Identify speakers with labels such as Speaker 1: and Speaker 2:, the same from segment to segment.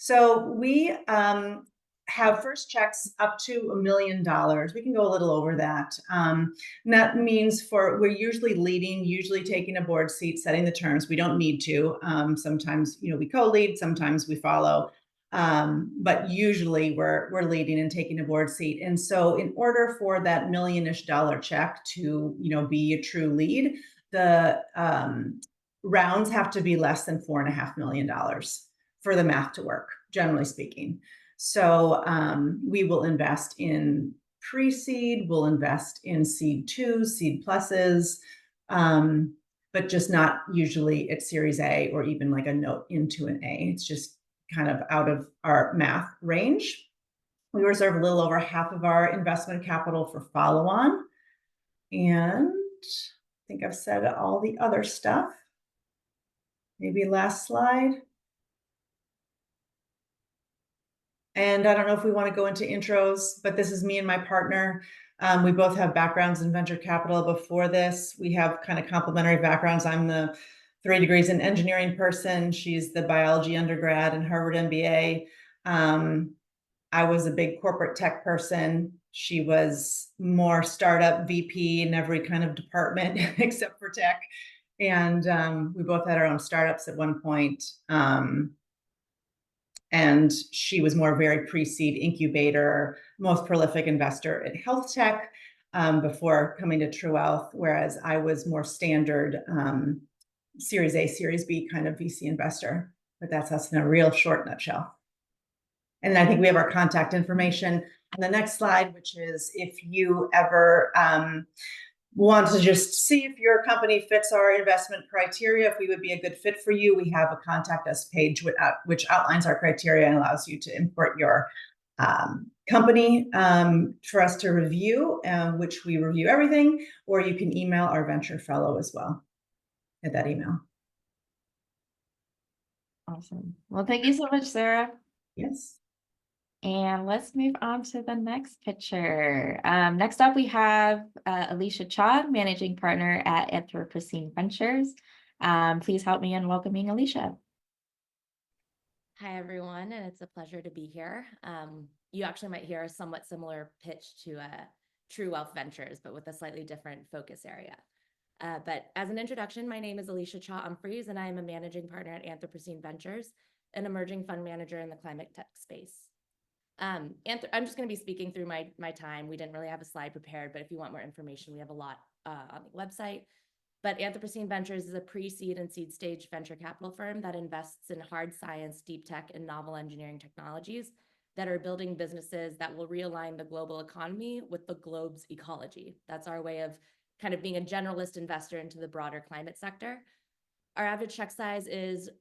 Speaker 1: So we have first checks up to $1 million. We can go a little over that. And that means we're usually leading, usually taking a board seat, setting the terms. We don't need to. Sometimes, we co-lead, sometimes we follow. But usually we're leading and taking a board seat. And so in order for that million-ish dollar check to, be a true lead, the rounds have to be less than $4.5 million for the math to work, generally speaking. So we will invest in pre-seed, we'll invest in seed 2, seed pluses, but just not usually at Series A or even like a note into an A. It's just kind of out of our math range. We reserve a little over half of our investment capital for follow-on. And I think I've said all the other stuff. Maybe last slide. And I don't know if we want to go into intros, but this is me and my partner. We both have backgrounds in venture capital before this. We have kind of complementary backgrounds. I'm the 3 degrees in engineering person. She's the biology undergrad and Harvard MBA. I was a big corporate tech person. She was more startup VP in every kind of department except for tech. And we both had our own startups at one point. And she was more very pre-seed incubator, most prolific investor at health tech before coming to True Wealth, whereas I was more standard Series A, Series B kind of VC investor. But that's us in a real short nutshell. And I think we have our contact information on the next slide, which is if you ever want to just see if your company fits our investment criteria, if we would be a good fit for you, we have a contact us page which outlines our criteria and allows you to import your company for us to review, which we review everything, or you can email our venture fellow as well at that email.
Speaker 2: Awesome. Well, thank you so much, Sarah.
Speaker 1: Yes.
Speaker 2: And let's move on to the next picture. Next up, we have Alicia Cha, Managing Partner at Anthropocene Ventures. Please help me in welcoming Alicia.
Speaker 3: Hi, everyone, and it's a pleasure to be here. You actually might hear a somewhat similar pitch to True Wealth Ventures, but with a slightly different focus area. But as an introduction, my name is Alicia Cha-Humphreys, and I am a Managing Partner at Anthropocene Ventures, an emerging fund manager in the climate tech space. I'm just going to be speaking through my time. We didn't really have a slide prepared, but if you want more information, we have a lot on the website. But Anthropocene Ventures is a pre-seed and seed stage venture capital firm that invests in hard science, deep tech, and novel engineering technologies that are building businesses that will realign the global economy with the globe's ecology. That's our way of kind of being a generalist investor into the broader climate sector. Our average check size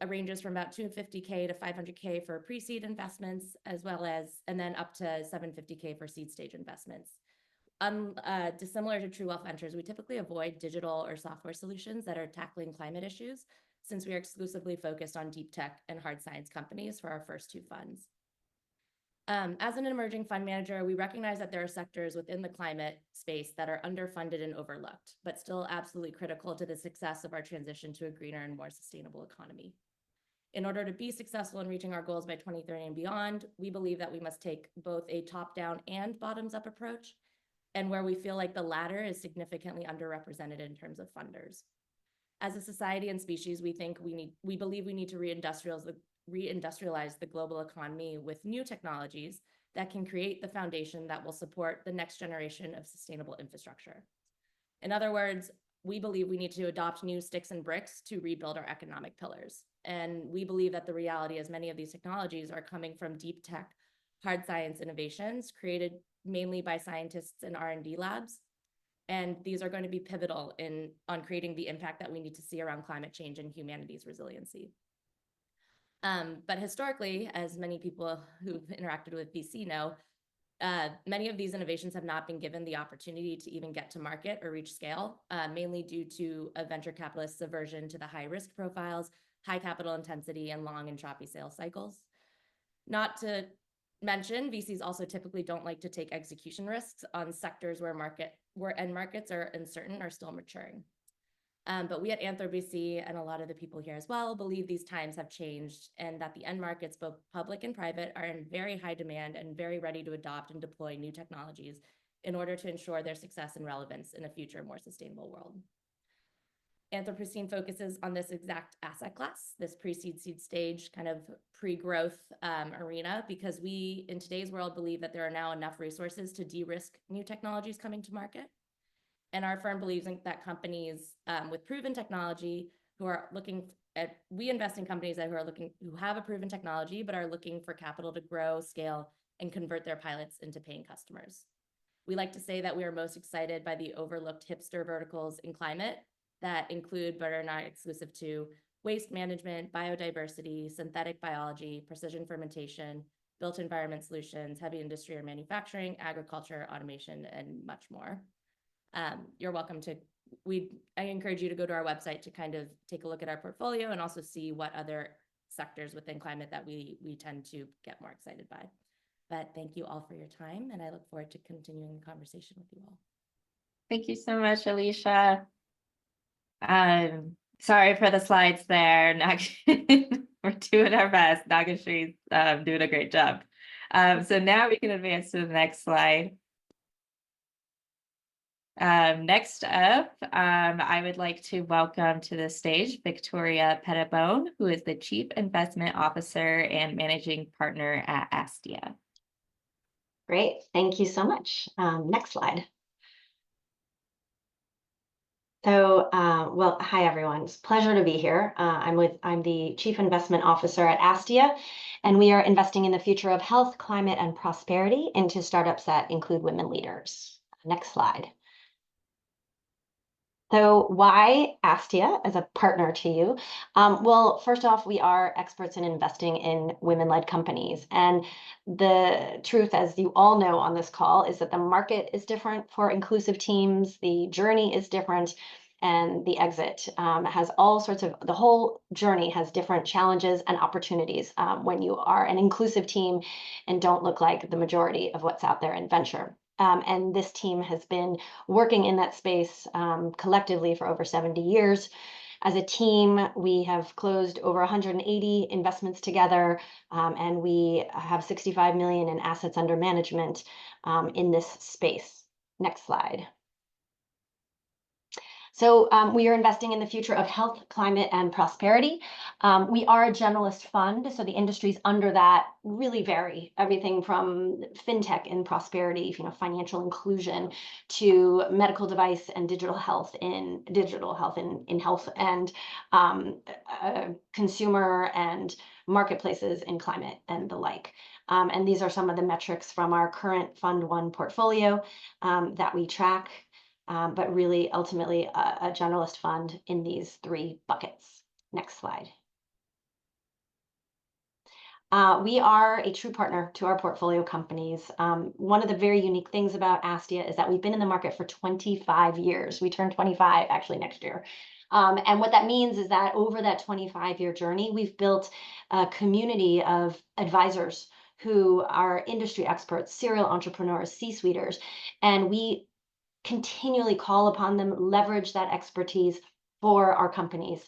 Speaker 3: ranges from about $250K to $500K for pre-seed investments, and then up to $750K for seed stage investments. Dissimilar to True Wealth Ventures, we typically avoid digital or software solutions that are tackling climate issues, since we are exclusively focused on deep tech and hard science companies for our first 2 funds. As an emerging fund manager, we recognize that there are sectors within the climate space that are underfunded and overlooked, but still absolutely critical to the success of our transition to a greener and more sustainable economy. In order to be successful in reaching our goals by 2030 and beyond, we believe that we must take both a top-down and bottoms-up approach, and where we feel like the latter is significantly underrepresented in terms of funders. As a society and species, we believe we need to reindustrialize the global economy with new technologies that can create the foundation that will support the next generation of sustainable infrastructure. In other words, we believe we need to adopt new sticks and bricks to rebuild our economic pillars. And we believe that the reality is many of these technologies are coming from deep tech, hard science innovations created mainly by scientists and R&D labs. And these are going to be pivotal on creating the impact that we need to see around climate change and humanity's resiliency. But historically, as many people who've interacted with VC know, many of these innovations have not been given the opportunity to even get to market or reach scale, mainly due to a venture capitalist's aversion to the high risk profiles, high capital intensity, and long and choppy sales cycles. Not to mention, VCs also typically don't like to take execution risks on sectors where end markets are uncertain or still maturing. But we at AnthroBC and a lot of the people here as well believe these times have changed and that the end markets, both public and private, are in very high demand and very ready to adopt and deploy new technologies in order to ensure their success and relevance in a future, more sustainable world. Anthropocene focuses on this exact asset class, this pre-seed seed stage kind of pre-growth arena, because we in today's world believe that there are now enough resources to de-risk new technologies coming to market. And our firm believes that companies with proven technology who are looking at, we invest in companies that who have a proven technology, but are looking for capital to grow, scale, and convert their pilots into paying customers. We like to say that we are most excited by the overlooked hipster verticals in climate that include, but are not exclusive to, waste management, biodiversity, synthetic biology, precision fermentation, built environment solutions, heavy industry or manufacturing, agriculture, automation, and much more. You're welcome to, I encourage you to go to our website to kind of take a look at our portfolio and also see what other sectors within climate that we tend to get more excited by. But thank you all for your time, and I look forward to continuing the conversation with you all.
Speaker 2: Thank you so much, Alicia. Sorry for the slides there. We're doing our best. Nagashree's doing a great job. So now we can advance to the next slide. Next up, I would like to welcome to the stage Victoria Pettibone, who is the Chief Investment Officer and Managing Partner at Astia.
Speaker 4: Great, thank you so much. Next slide. So, well, hi everyone. It's a pleasure to be here. I'm the Chief Investment Officer at Astia, and we are investing in the future of health, climate, and prosperity into startups that include women leaders. Next slide. So why Astia as a partner to you? Well, first off, we are experts in investing in women-led companies. And the truth, as you all know on this call, is that the market is different for inclusive teams, the journey is different, and the exit has all sorts of, the whole journey has different challenges and opportunities when you are an inclusive team and don't look like the majority of what's out there in venture. And this team has been working in that space collectively for over 70 years. As a team, we have closed over 180 investments together, and we have 65 million in assets under management in this space. Next slide. So we are investing in the future of health, climate, and prosperity. We are a generalist fund, so the industries under that really vary. Everything from fintech and prosperity, financial inclusion, to medical device and digital health in health, and consumer and marketplaces in climate and the like. And these are some of the metrics from our current Fund 1 portfolio that we track. But really, ultimately, a generalist fund in these three buckets. Next slide. We are a true partner to our portfolio companies. One of the very unique things about Astia is that we've been in the market for 25 years. We turn 25 actually next year. And what that means is that over that 25-year journey, we've built a community of advisors who are industry experts, serial entrepreneurs, C-suiters, and we continually call upon them, leverage that expertise for our companies.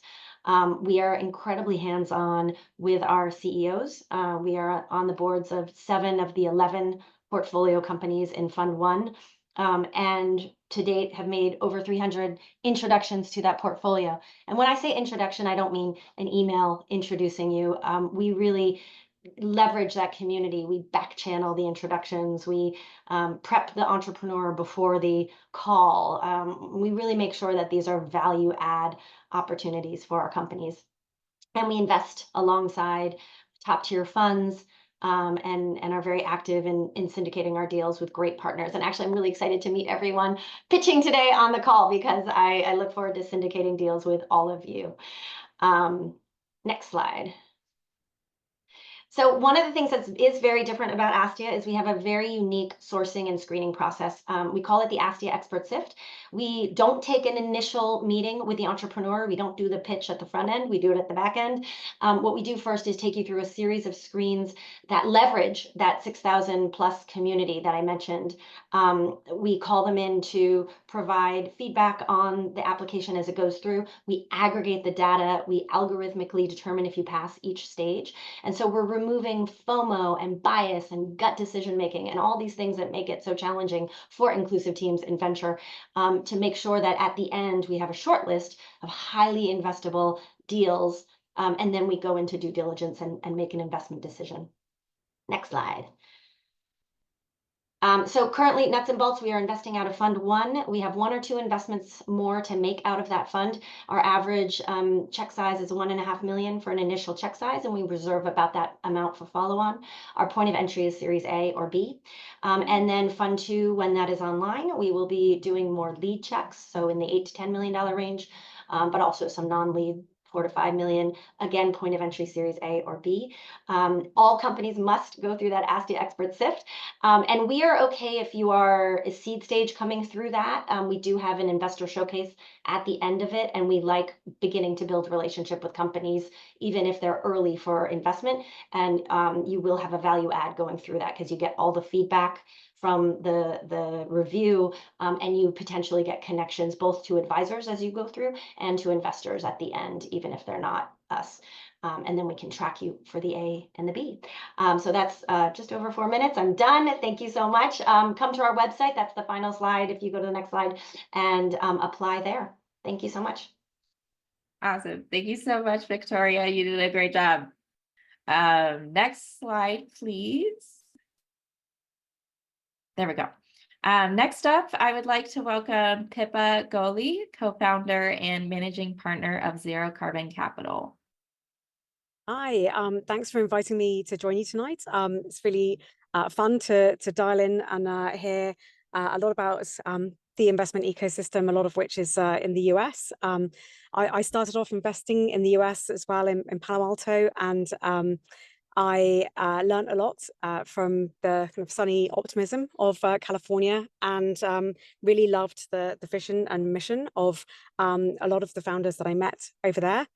Speaker 4: We are incredibly hands-on with our CEOs. We are on the boards of 7 of the 11 portfolio companies in Fund 1, and to date have made over 300 introductions to that portfolio. And when I say introduction, I don't mean an email introducing you. We really leverage that community. We back channel the introductions. We prep the entrepreneur before the call. We really make sure that these are value add opportunities for our companies. And we invest alongside top tier funds and are very active in syndicating our deals with great partners. And actually, I'm really excited to meet everyone pitching today on the call because I look forward to syndicating deals with all of you. Next slide. So one of the things that is very different about Astia is we have a very unique sourcing and screening process. We call it the Astia Expert Sift. We don't take an initial meeting with the entrepreneur. We don't do the pitch at the front end. We do it at the back end. What we do first is take you through a series of screens that leverage that 6,000 plus community that I mentioned. We call them in to provide feedback on the application as it goes through. We aggregate the data. We algorithmically determine if you pass each stage. And so we're removing FOMO and bias and gut decision making and all these things that make it so challenging for inclusive teams in venture, to make sure that at the end we have a short list of highly investable deals, and then we go into due diligence and make an investment decision. Next slide. So currently, nuts and bolts, we are investing out of Fund 1. We have 1 or 2 investments more to make out of that fund. Our average check size is $1.5 million for an initial check size, and we reserve about that amount for follow-on. Our point of entry is Series A or B. And then Fund 2, when that is online, we will be doing more lead checks, so in the $8 to $10 million range, but also some non-lead, $4 to $5 million, again, point of entry Series A or B. All companies must go through that Astia Expert Sift. And we are okay if you are a seed stage coming through that. We do have an investor showcase at the end of it, and we like beginning to build relationship with companies, even if they're early for investment. And you will have a value add going through that because you get all the feedback from the review, and you potentially get connections both to advisors as you go through and to investors at the end, even if they're not us. And then we can track you for the A and the B. So that's just over 4 minutes. I'm done. Thank you so much. Come to our website. That's the final slide. If you go to the next slide and apply there. Thank you so much.
Speaker 2: Awesome. Thank you so much, Victoria. You did a great job. Next slide, please. There we go. Next up, I would like to welcome Pippa Goli, co-founder and managing partner of Zero Carbon Capital.
Speaker 5: Hi, thanks for inviting me to join you tonight. It's really fun to dial in and hear a lot about the investment ecosystem, a lot of which is in the US. I started off investing in the US as well in Palo Alto, and I learned a lot from the kind of sunny optimism of California, and really loved the vision and mission of a lot of the founders that I met over there.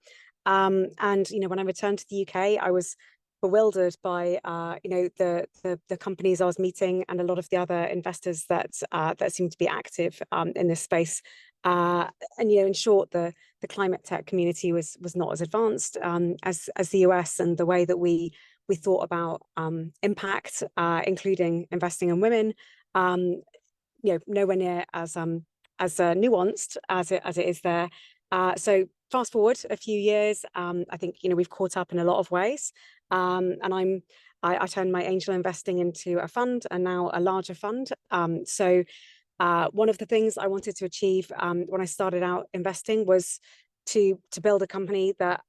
Speaker 5: And you know, when I returned to the UK, I was bewildered by you know, the companies I was meeting and a lot of the other investors that that seemed to be active in this space. And you know, in short, the climate tech community was not as advanced as the US, and the way that we thought about impact, including investing in women, you know, nowhere near as nuanced as it is there. So fast forward a few years, I think, you know, we've caught up in a lot of ways, and I turned my angel investing into a fund, and now a larger fund. So one of the things I wanted to achieve when I started out investing was to build a company that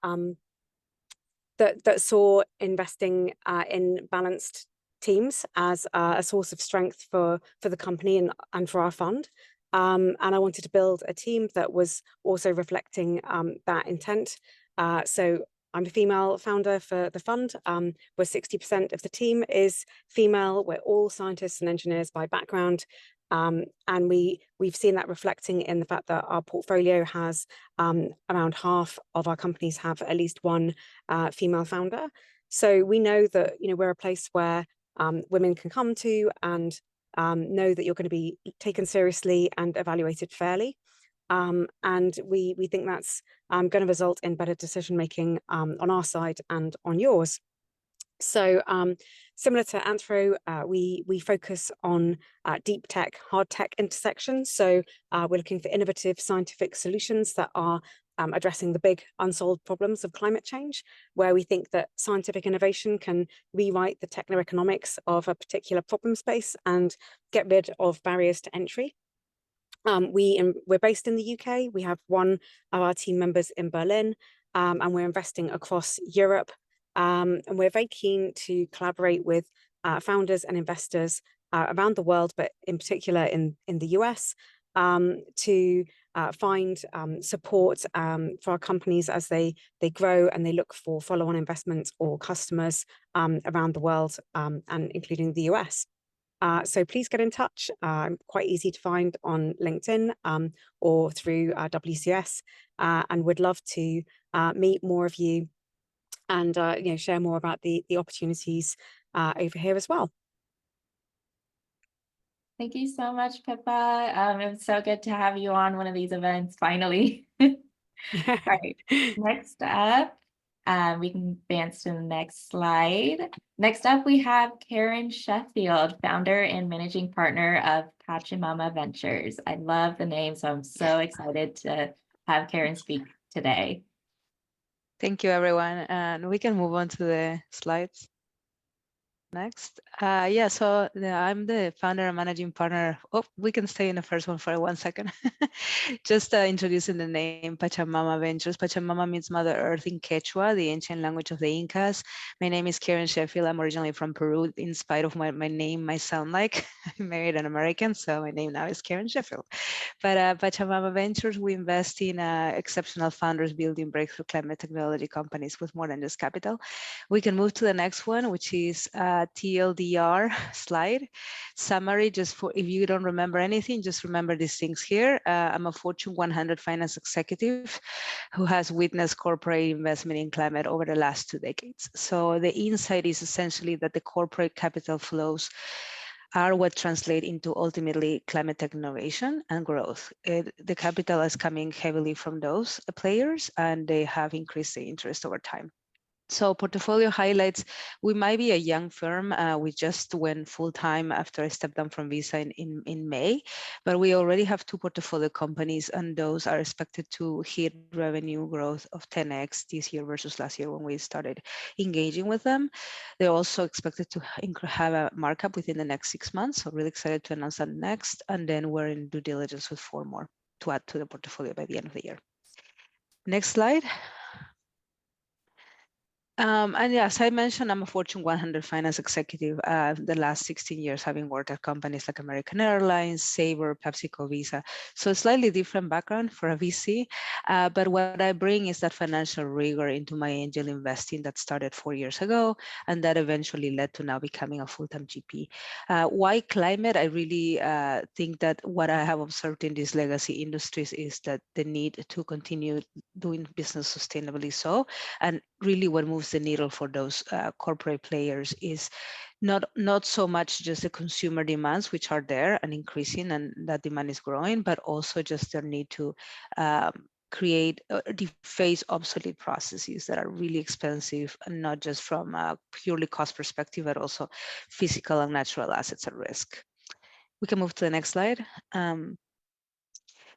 Speaker 5: that saw investing in balanced teams as a source of strength for the company and for our fund. And I wanted to build a team that was also reflecting that intent. So I'm a female founder for the fund, where 60% of the team is female. We're all scientists and engineers by background. And we've seen that reflecting in the fact that our portfolio has around half of our companies have at least one female founder. So we know that, you know, we're a place where women can come to and know that you're going to be taken seriously and evaluated fairly. And we think that's going to result in better decision making on our side and on yours. So similar to Anthro, we focus on deep tech, hard tech intersections. So we're looking for innovative scientific solutions that are addressing the big unsolved problems of climate change, where we think that scientific innovation can rewrite the techno-economics of a particular problem space and get rid of barriers to entry. We're based in the UK. We have one of our team members in Berlin, and we're investing across Europe. And we're very keen to collaborate with founders and investors around the world, but in particular in the US, to find support for our companies as they grow and they look for follow-on investments or customers around the world and including the US. So please get in touch. I'm quite easy to find on LinkedIn or through WCS, and would love to meet more of you and share more about the opportunities over here as well.
Speaker 2: Thank you so much, Pippa. It's so good to have you on one of these events finally. All right, next up, we can advance to the next slide. Next up, we have Karen Sheffield, founder and managing partner of Pachamama Ventures. I love the name, so I'm so excited to have Karen speak today.
Speaker 6: Thank you, everyone. And we can move on to the slides. Next. Yeah, so I'm the founder and managing partner. Oh, we can stay in the first one for 1 second. Just introducing the name Pachamama Ventures. Pachamama means Mother Earth in Quechua, the ancient language of the Incas. My name is Karen Sheffield. I'm originally from Peru. In spite of my name might sound like I married an American, so my name now is Karen Sheffield. But Pachamama Ventures, we invest in exceptional founders building breakthrough climate technology companies with more than just capital. We can move to the next one, which is TLDR slide. Summary, just for if you don't remember anything, just remember these things here. I'm a Fortune 100 finance executive who has witnessed corporate investment in climate over the last 2 decades. So the insight is essentially that the corporate capital flows are what translate into ultimately climate tech innovation and growth. The capital is coming heavily from those players, and they have increased the interest over time. So portfolio highlights, we might be a young firm. We just went full-time after I stepped down from Visa in May, but we already have 2 portfolio companies, and those are expected to hit revenue growth of 10x this year versus last year when we started engaging with them. They're also expected to have a markup within the next 6 months. So really excited to announce that next. And then we're in due diligence with 4 more to add to the portfolio by the end of the year. Next slide. And yeah, as I mentioned, I'm a Fortune 100 finance executive. The last 16 years, having worked at companies like American Airlines, Sabre, PepsiCo, Visa. So a slightly different background for a VC. But what I bring is that financial rigor into my angel investing that started 4 years ago, and that eventually led to now becoming a full-time GP. Why climate? I really think that what I have observed in these legacy industries is that the need to continue doing business sustainably and really what moves the needle for those corporate players is not so much just the consumer demands, which are there and increasing, and that demand is growing, but also just their need to create deface obsolete processes that are really expensive, and not just from a purely cost perspective, but also physical and natural assets at risk. We can move to the next slide.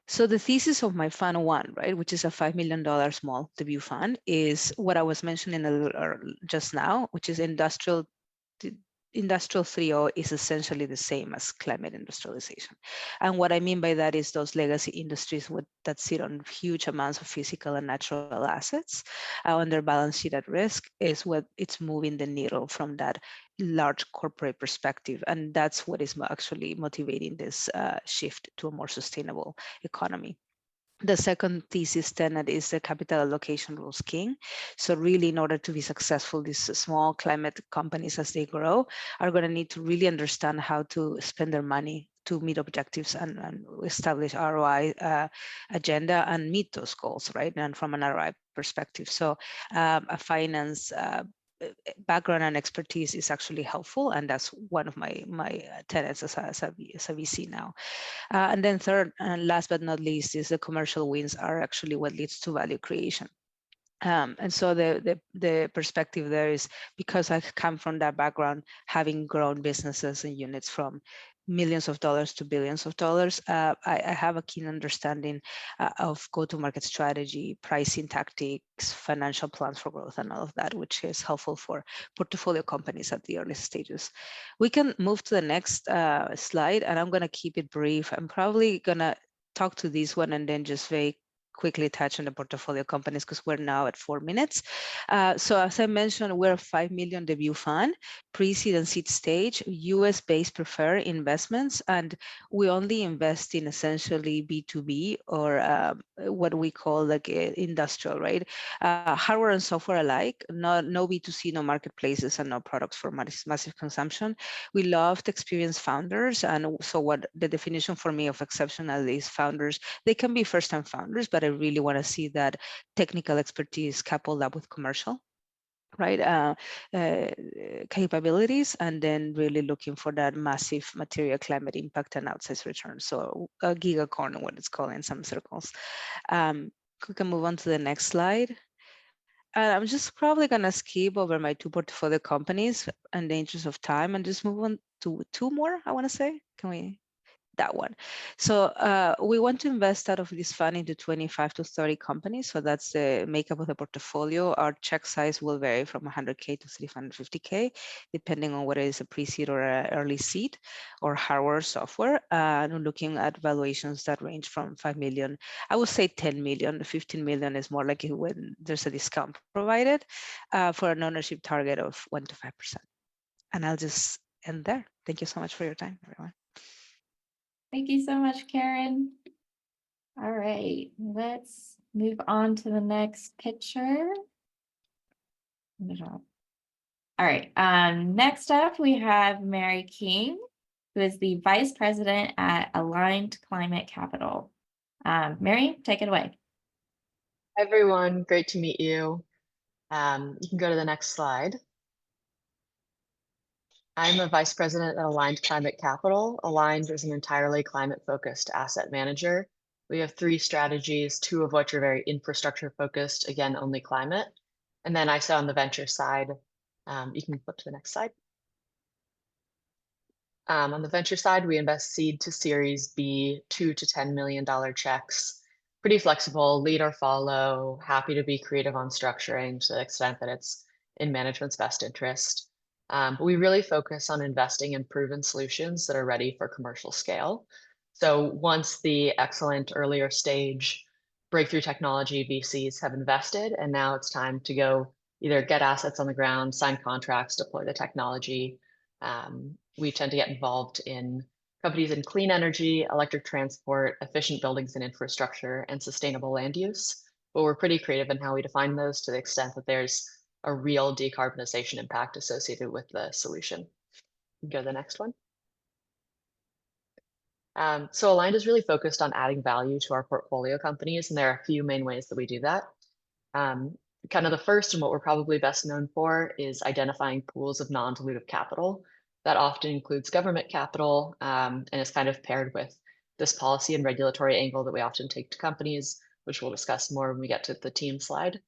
Speaker 6: So the thesis of my fund 1, right, which is a $5 million small debut fund, is what I was mentioning a little just now, which is industrial 3.0 is essentially the same as climate industrialization. And what I mean by that is those legacy industries that sit on huge amounts of physical and natural assets on their balance sheet at risk is what it's moving the needle from that large corporate perspective. And that's what is actually motivating this shift to a more sustainable economy. The second thesis tenet is the capital allocation rules king. So really, in order to be successful, these small climate companies, as they grow, are going to need to really understand how to spend their money to meet objectives and establish ROI agenda and meet those goals, right? And from an ROI perspective. So a finance background and expertise is actually helpful, and that's one of my tenets as a VC now. And then third, and last but not least, is the commercial wins are actually what leads to value creation. And so the perspective there is, because I come from that background, having grown businesses and units from millions of dollars to billions of dollars, I have a keen understanding of go-to-market strategy, pricing tactics, financial plans for growth, and all of that, which is helpful for portfolio companies at the early stages. We can move to the next slide, and I'm going to keep it brief. I'm probably going to talk to this one and then just very quickly touch on the portfolio companies because we're now at 4 minutes. So as I mentioned, we're a 5 million debut fund, pre-seed and seed stage, US-based preferred investments, and we only invest in essentially B2B or what we call like industrial, right? Hardware and software alike, no B2C, no marketplaces, and no products for massive consumption. We loved experienced founders, and so what the definition for me of exceptional is founders. They can be first-time founders, but I really want to see that technical expertise coupled up with commercial, right? Capabilities, and then really looking for that massive material climate impact and outsized return. So a gigacorn, what it's called in some circles. We can move on to the next slide. I'm just probably going to skip over my 2 portfolio companies in the interest of time and just move on to 2 more, I want to say. Can we? That one. So we want to invest out of this fund into 25 to 30 companies. So that's the makeup of the portfolio. Our check size will vary from 100K to 350K, depending on whether it's a pre-seed or an early seed or hardware or software. And looking at valuations that range from 5 million, I would say 10 million, 15 million is more likely when there's a discount provided for an ownership target of 1 to 5%. And I'll just end there. Thank you so much for your time, everyone.
Speaker 2: Thank you so much, Karen. All right, let's move on to the next picture. All right, next up we have Mary King, who is the Vice President at Aligned Climate Capital. Mary, take it away.
Speaker 7: Hi, everyone, great to meet you. You can go to the next slide. I'm a vice president at Aligned Climate Capital. Aligned is an entirely climate-focused asset manager. We have 3 strategies, 2 of which are very infrastructure-focused, again, only climate. And then I saw on the venture side, you can flip to the next slide. On the venture side, we invest seed to Series B, $2 to $10 million checks. Pretty flexible, lead or follow, happy to be creative on structuring to the extent that it's in management's best interest. But we really focus on investing in proven solutions that are ready for commercial scale. So once the excellent earlier stage breakthrough technology VCs have invested, and now it's time to go either get assets on the ground, sign contracts, deploy the technology. We tend to get involved in companies in clean energy, electric transport, efficient buildings and infrastructure, and sustainable land use. But we're pretty creative in how we define those to the extent that there's a real decarbonization impact associated with the solution. Go to the next one. So Aligned is really focused on adding value to our portfolio companies, and there are a few main ways that we do that. Kind of the first and what we're probably best known for is identifying pools of non-dilutive capital. That often includes government capital and is kind of paired with this policy and regulatory angle that we often take to companies, which we'll discuss more when we get to the team slide.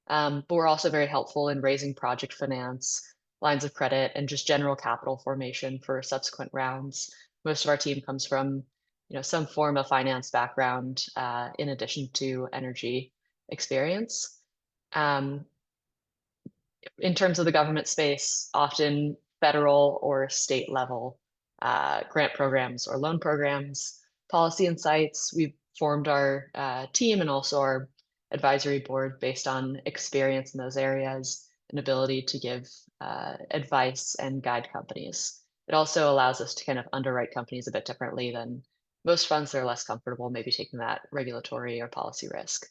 Speaker 7: But we're also very helpful in raising project finance, lines of credit, and just general capital formation for subsequent rounds. Most of our team comes from, some form of finance background in addition to energy experience. In terms of the government space, often federal or state level grant programs or loan programs, policy insights. We've formed our team and also our advisory board based on experience in those areas and ability to give advice and guide companies. It also allows us to kind of underwrite companies a bit differently than most funds that are less comfortable maybe taking that regulatory or policy risk.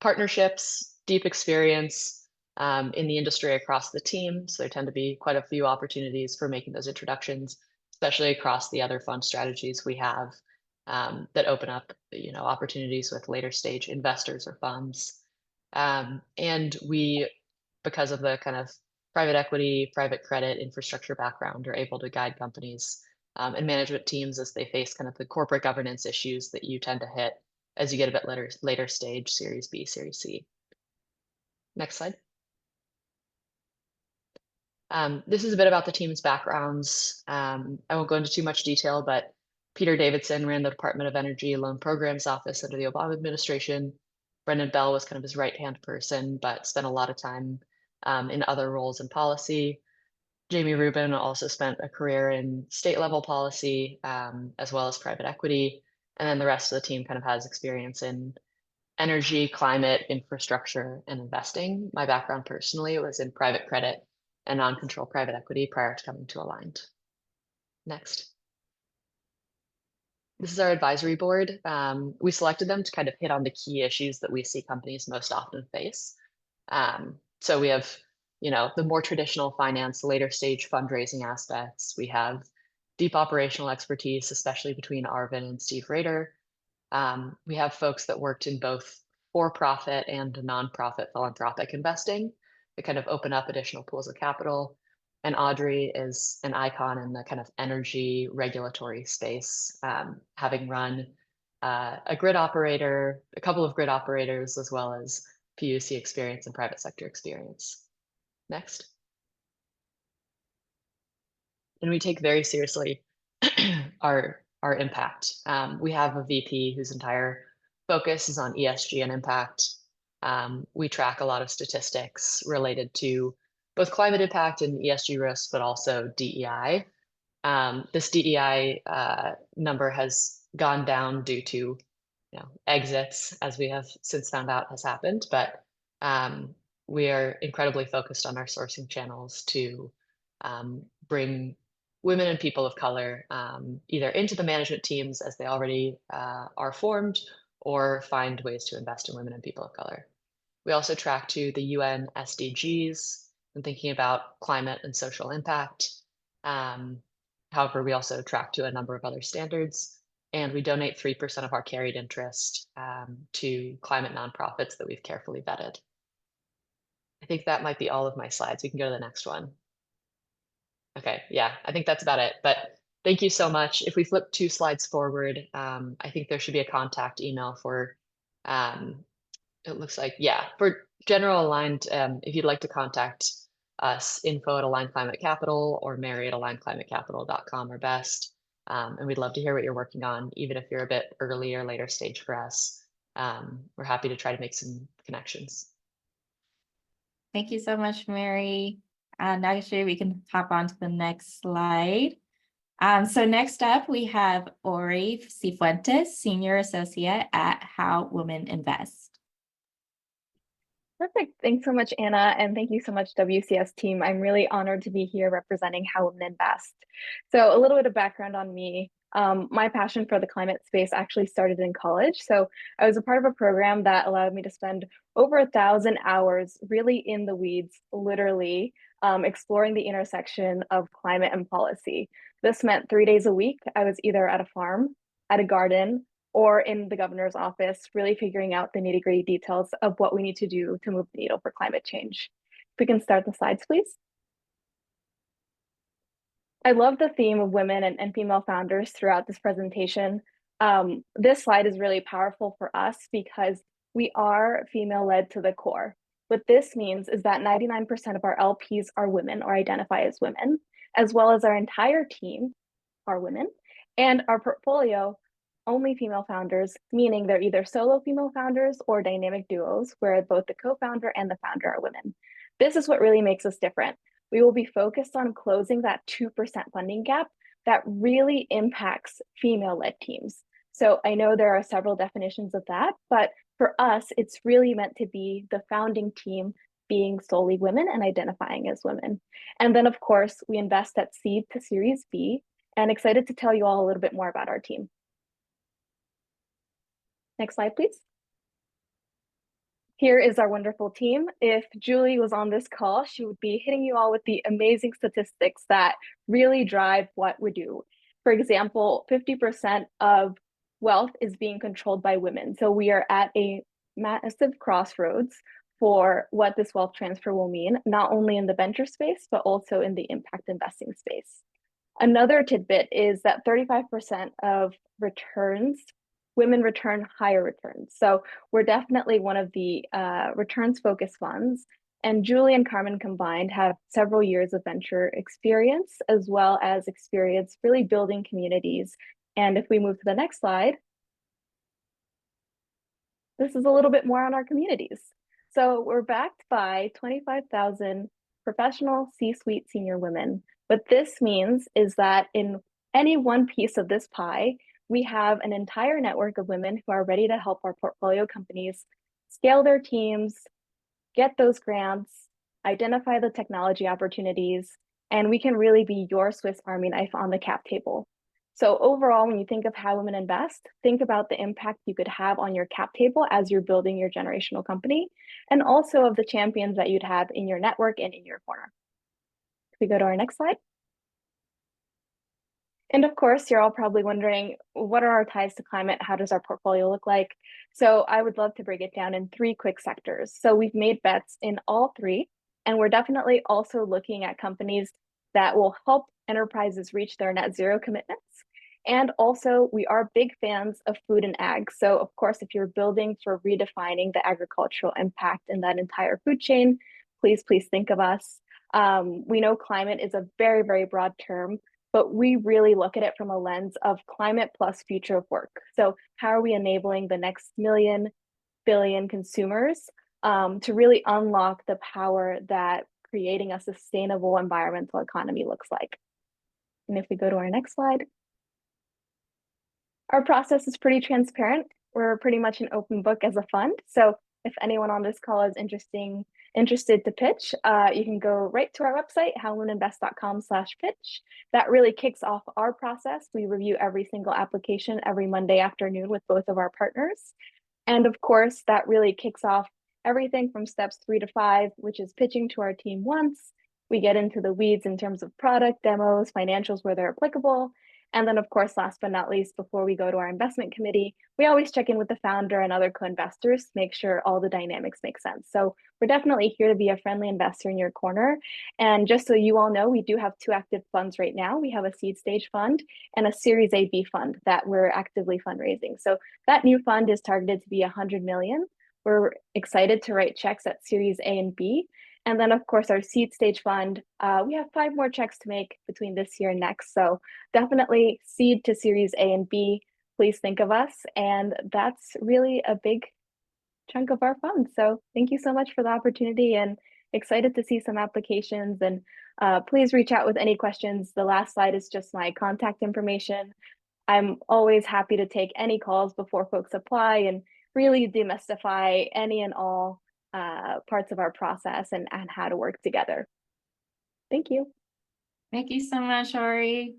Speaker 7: Partnerships, deep experience in the industry across the team. So there tend to be quite a few opportunities for making those introductions, especially across the other fund strategies we have that open up, opportunities with later stage investors or funds. And we, because of the kind of private equity, private credit, infrastructure background, are able to guide companies and management teams as they face kind of the corporate governance issues that you tend to hit as you get a bit later stage, Series B, Series C. Next slide. This is a bit about the team's backgrounds. I won't go into too much detail, but Peter Davidson ran the Department of Energy Loan Programs Office under the Obama administration. Brendan Bell was kind of his right-hand person, but spent a lot of time in other roles in policy. Jamie Rubin also spent a career in state level policy, as well as private equity. And then the rest of the team kind of has experience in energy, climate, infrastructure, and investing. My background personally was in private credit and non-control private equity prior to coming to Aligned. Next. This is our advisory board. We selected them to kind of hit on the key issues that we see companies most often face. So we have, the more traditional finance, later stage fundraising aspects. We have deep operational expertise, especially between Arvin and Steve Rader. We have folks that worked in both for-profit and nonprofit philanthropic investing to kind of open up additional pools of capital. And Audrey is an icon in the kind of energy regulatory space, having run a grid operator, a couple of grid operators, as well as PUC experience and private sector experience. Next. And we take very seriously our impact. We have a VP whose entire focus is on ESG and impact. We track a lot of statistics related to both climate impact and ESG risks, but also DEI. This DEI number has gone down due to exits, as we have since found out has happened, but we are incredibly focused on our sourcing channels to bring women and people of color either into the management teams as they already are formed, or find ways to invest in women and people of color. We also track to the UN SDGs and thinking about climate and social impact. However, we also track to a number of other standards, and we donate 3% of our carried interest to climate nonprofits that we've carefully vetted. I think that might be all of my slides. We can go to the next one. Okay, yeah, I think that's about it. But thank you so much. If we flip 2 slides forward, I think there should be a contact email for, it looks like, yeah, for General Aligned, if you'd like to contact us, info@Aligned Climate Capital or Mary@AlignedClimateCapital.com are best. And we'd love to hear what you're working on, even if you're a bit early or later stage for us. We're happy to try to make some connections.
Speaker 2: Thank you so much, Mary. Actually, we can hop on to the next slide. So next up, we have Ori Cifuentes, Senior Associate at How Women Invest.
Speaker 8: Perfect. Thanks so much, Anna. And thank you so much, WCS team. I'm really honored to be here representing How Women Invest. So a little bit of background on me. My passion for the climate space actually started in college. So I was a part of a program that allowed me to spend over 1,000 hours really in the weeds, literally, exploring the intersection of climate and policy. This meant 3 days a week. I was either at a farm, at a garden, or in the governor's office, really figuring out the nitty-gritty details of what we need to do to move the needle for climate change. If we can start the slides, please. I love the theme of women and female founders throughout this presentation. This slide is really powerful for us because we are female-led to the core. What this means is that 99% of our LPs are women or identify as women, as well as our entire team are women, and our portfolio only female founders, meaning they're either solo female founders or dynamic duos, where both the co-founder and the founder are women. This is what really makes us different. We will be focused on closing that 2% funding gap that really impacts female-led teams. So I know there are several definitions of that, but for us, it's really meant to be the founding team being solely women and identifying as women. And then, of course, we invest at seed to Series B, and excited to tell you all a little bit more about our team. Next slide, please. Here is our wonderful team. If Julie was on this call, she would be hitting you all with the amazing statistics that really drive what we do. For example, 50% of wealth is being controlled by women. So we are at a massive crossroads for what this wealth transfer will mean, not only in the venture space, but also in the impact investing space. Another tidbit is that 35% of returns, women return higher returns. So we're definitely one of the returns-focused funds. And Julie and Carmen combined have several years of venture experience, as well as experience really building communities. And if we move to the next slide, this is a little bit more on our communities. So we're backed by 25,000 professional C-suite senior women. What this means is that in any one piece of this pie, we have an entire network of women who are ready to help our portfolio companies scale their teams, get those grants, identify the technology opportunities, and we can really be your Swiss Army knife on the cap table. So overall, when you think of how women invest, think about the impact you could have on your cap table as you're building your generational company, and also of the champions that you'd have in your network and in your corner. If we go to our next slide. And of course, you're all probably wondering, what are our ties to climate? How does our portfolio look like? So I would love to break it down in 3 quick sectors. So we've made bets in all 3, and we're definitely also looking at companies that will help enterprises reach their net zero commitments. And also, we are big fans of food and ag. So of course, if you're building for redefining the agricultural impact in that entire food chain, please think of us. We know climate is a very, very broad term, but we really look at it from a lens of climate plus future of work. So how are we enabling the next million, billion consumers to really unlock the power that creating a sustainable environmental economy looks like? And if we go to our next slide. Our process is pretty transparent. We're pretty much an open book as a fund. So if anyone on this call is interested to pitch, you can go right to our website, howwomeninvest.com/pitch. That really kicks off our process. We review every single application every Monday afternoon with both of our partners. And of course, that really kicks off everything from steps 3 to 5, which is pitching to our team once. We get into the weeds in terms of product demos, financials where they're applicable. And then, of course, last but not least, before we go to our investment committee, we always check in with the founder and other co-investors to make sure all the dynamics make sense. So we're definitely here to be a friendly investor in your corner. And just so you all know, we do have 2 active funds right now. We have a seed stage fund and a Series A/B fund that we're actively fundraising. So that new fund is targeted to be 100 million. We're excited to write checks at Series A and B. And then, of course, our seed stage fund, we have 5 more checks to make between this year and next. So definitely seed to Series A and B, please think of us. And that's really a big chunk of our fund. So thank you so much for the opportunity and excited to see some applications. And please reach out with any questions. The last slide is just my contact information. I'm always happy to take any calls before folks apply and really demystify any and all parts of our process and how to work together. Thank you.
Speaker 2: Thank you so much, Ari.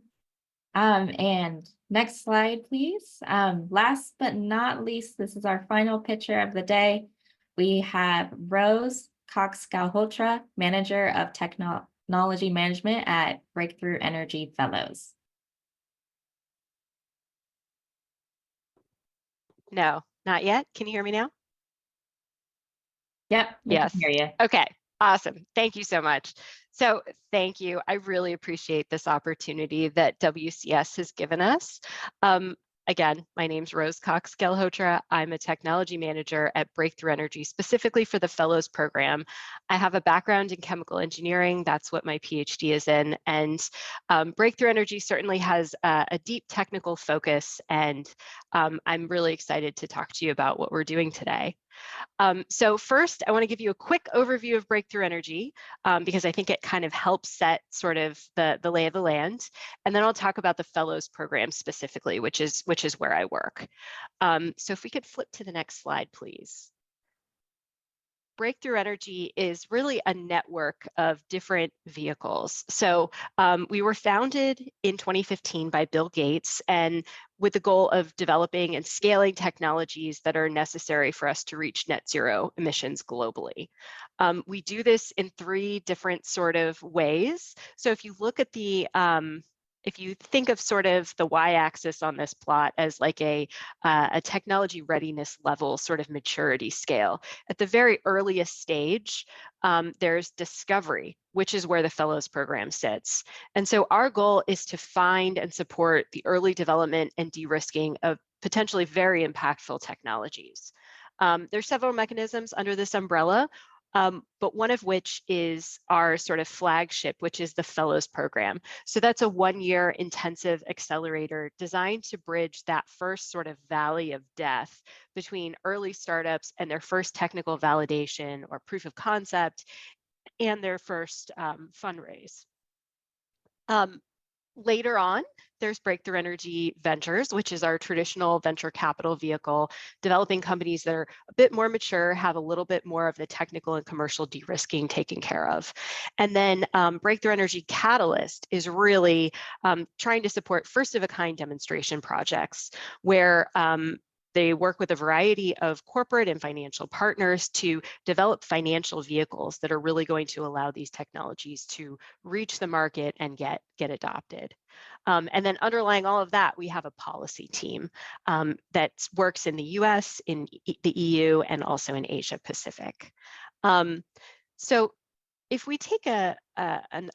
Speaker 2: And next slide, please. Last but not least, this is our final picture of the day. We have Rose Cox-Galhotra, Manager of Technology Management at Breakthrough Energy Fellows.
Speaker 9: No, not yet. Can you hear me now?
Speaker 2: Yep, we
Speaker 9: Yes.
Speaker 2: can hear you.
Speaker 9: Okay, awesome. Thank you so much. So thank you. I really appreciate this opportunity that WCS has given us. Again, my name's Rose Cox-Galhotra. I'm a technology manager at Breakthrough Energy, specifically for the Fellows Program. I have a background in chemical engineering. That's what my PhD is in. And Breakthrough Energy certainly has a deep technical focus. And I'm really excited to talk to you about what we're doing today. So first, I want to give you a quick overview of Breakthrough Energy because I think it kind of helps set sort of the lay of the land. And then I'll talk about the Fellows Program specifically, which is where I work. So if we could flip to the next slide, please. Breakthrough Energy is really a network of different vehicles. So we were founded in 2015 by Bill Gates, and with the goal of developing and scaling technologies that are necessary for us to reach net zero emissions globally. We do this in 3 different sort of ways. So if you look at the if you think of sort of the y-axis on this plot as like a technology readiness level sort of maturity scale, at the very earliest stage, there's discovery, which is where the Fellows Program sits. And so our goal is to find and support the early development and de-risking of potentially very impactful technologies. There's several mechanisms under this umbrella. But one of which is our sort of flagship, which is the Fellows Program. So that's a 1-year intensive accelerator designed to bridge that first sort of valley of death between early startups and their first technical validation or proof of concept and their first fundraise. Later on, there's Breakthrough Energy Ventures, which is our traditional venture capital vehicle, developing companies that are a bit more mature, have a little bit more of the technical and commercial de-risking taken care of. And then Breakthrough Energy Catalyst is really trying to support first-of-a-kind demonstration projects where they work with a variety of corporate and financial partners to develop financial vehicles that are really going to allow these technologies to reach the market and get adopted. And then underlying all of that, we have a policy team that works in the US, in the EU, and also in Asia Pacific. So if we take a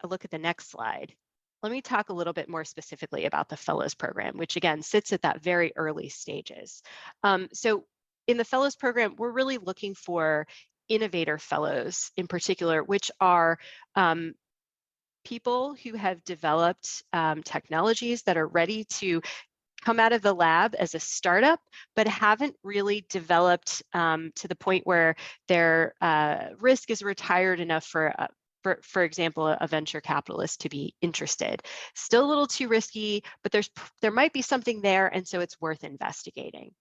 Speaker 9: look at the next slide, let me talk a little bit more specifically about the Fellows Program, which again sits at that very early stages. So in the Fellows Program, we're really looking for innovator fellows in particular, which are people who have developed technologies that are ready to come out of the lab as a startup, but haven't really developed to the point where their risk is retired enough for example, a venture capitalist to be interested. Still a little too risky, but there might be something there, and so it's worth investigating.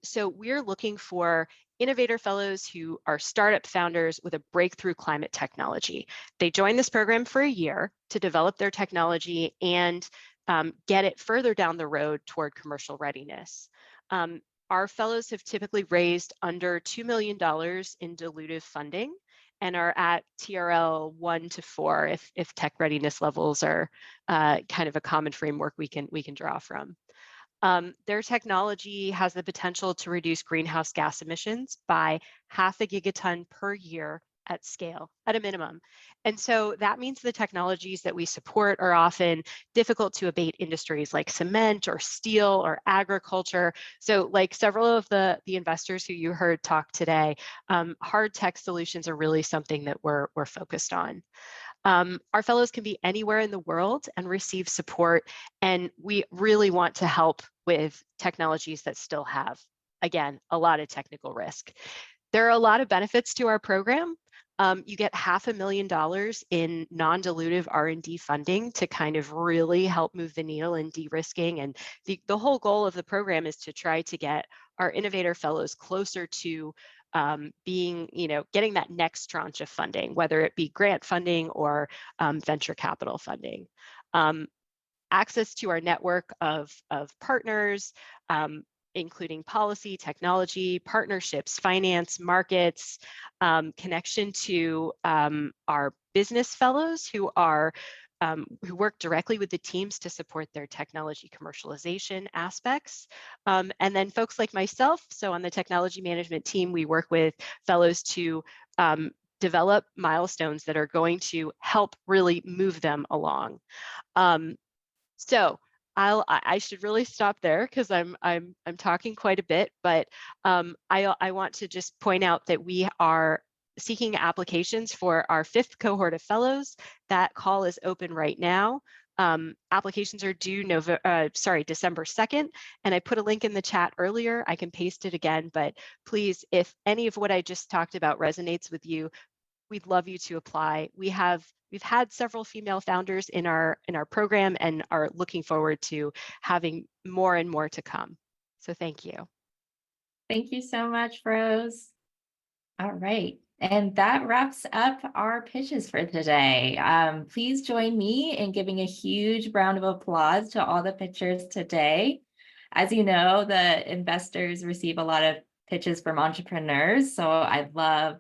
Speaker 9: So we're looking for innovator fellows who are startup founders with a breakthrough climate technology. They join this program for a year to develop their technology and get it further down the road toward commercial readiness. Our fellows have typically raised under $2 million in dilutive funding and are at TRL 1 to 4 if tech readiness levels are kind of a common framework we can draw from. Their technology has the potential to reduce greenhouse gas emissions by 0.5 gigaton per year at scale, at a minimum. And so that means the technologies that we support are often difficult to abate industries like cement or steel or agriculture. So like several of the investors who you heard talk today, hard tech solutions are really something that we're focused on. Our fellows can be anywhere in the world and receive support, and we really want to help with technologies that still have, again, a lot of technical risk. There are a lot of benefits to our program. You get $500,000 in non-dilutive R&D funding to kind of really help move the needle in de-risking. And the whole goal of the program is to try to get our innovator fellows closer to getting that next tranche of funding, whether it be grant funding or venture capital funding. Access to our network of partners, including policy, technology, partnerships, finance, markets, connection to our business fellows who work directly with the teams to support their technology commercialization aspects. And then folks like myself, so on the technology management team, we work with fellows to develop milestones that are going to help really move them along. So I should really stop there because I'm talking quite a bit, but I want to just point out that we are seeking applications for our 5th cohort of fellows. That call is open right now. Applications are due December 2nd, and I put a link in the chat earlier. I can paste it again, but please, if any of what I just talked about resonates with you, we'd love you to apply. We've had several female founders in our program and are looking forward to having more and more to come. So thank you.
Speaker 2: Thank you so much, Rose. All right. And that wraps up our pitches for today. Please join me in giving a huge round of applause to all the pitchers today. As you know, the investors receive a lot of pitches from entrepreneurs, so I love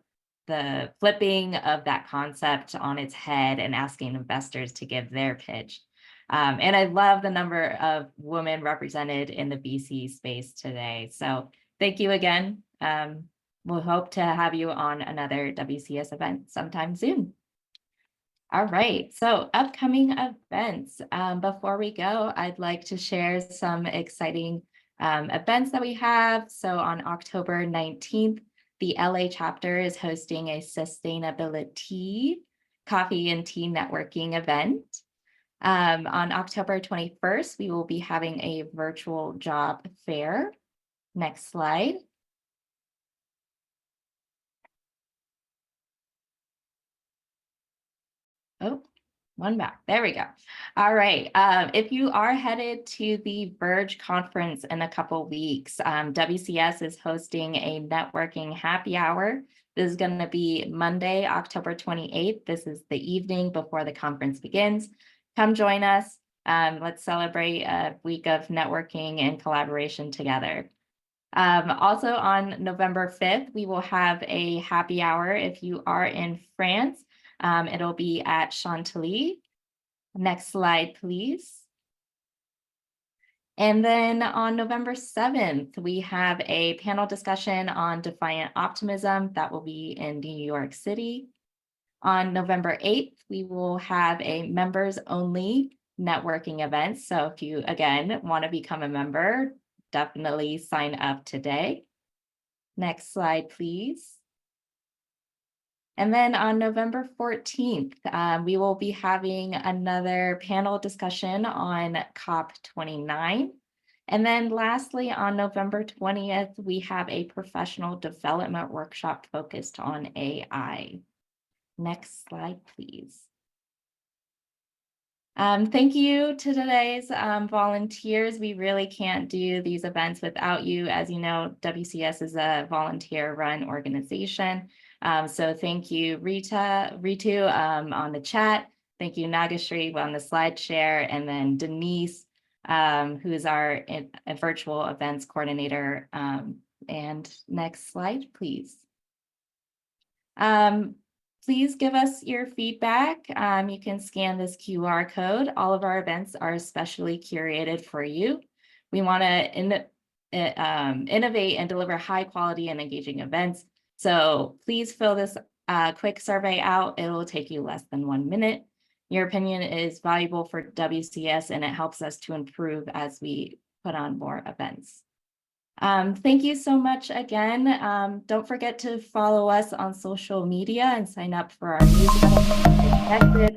Speaker 2: the flipping of that concept on its head and asking investors to give their pitch. And I love the number of women represented in the VC space today. So thank you again. We'll hope to have you on another WCS event sometime soon. All right, so upcoming events. Before we go, I'd like to share some exciting events that we have. So on October 19th, the LA chapter is hosting a sustainability coffee and tea networking event. On October 21st, we will be having a virtual job fair. Next slide. Oh, One back. There we go. All right. If you are headed to the Verge conference in a couple weeks, WCS is hosting a networking happy hour. This is going to be Monday, October 28th. This is the evening before the conference begins. Come join us. Let's celebrate a week of networking and collaboration together. Also on November 5th, we will have a happy hour. If you are in France, it'll be at Chantilly. Next slide, please. And then on November 7th, we have a panel discussion on defiant optimism that will be in New York City. On November 8th, we will have a members only networking event. So if you, again, want to become a member, definitely sign up today. Next slide, please. And then on November 14th, we will be having another panel discussion on COP29. And then lastly, on November 20th, we have a professional development workshop focused on AI. Next slide, please. Thank you to today's volunteers. We really can't do these events without you. As you know, WCS is a volunteer-run organization. So thank you, Ritu on the chat. Thank you, Nagashri on the slide share, and then Denise, who is our virtual events coordinator. And next slide, please. Please give us your feedback. You can scan this QR code. All of our events are especially curated for you. We want to innovate and deliver high quality and engaging events. So please fill this quick survey out. It will take you less than 1 minute. Your opinion is valuable for WCS and it helps us to improve as we put on more events. Thank you so much again. Don't forget to follow us on social media and sign up for our newsletter.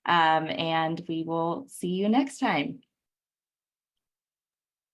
Speaker 2: And we will see you next time.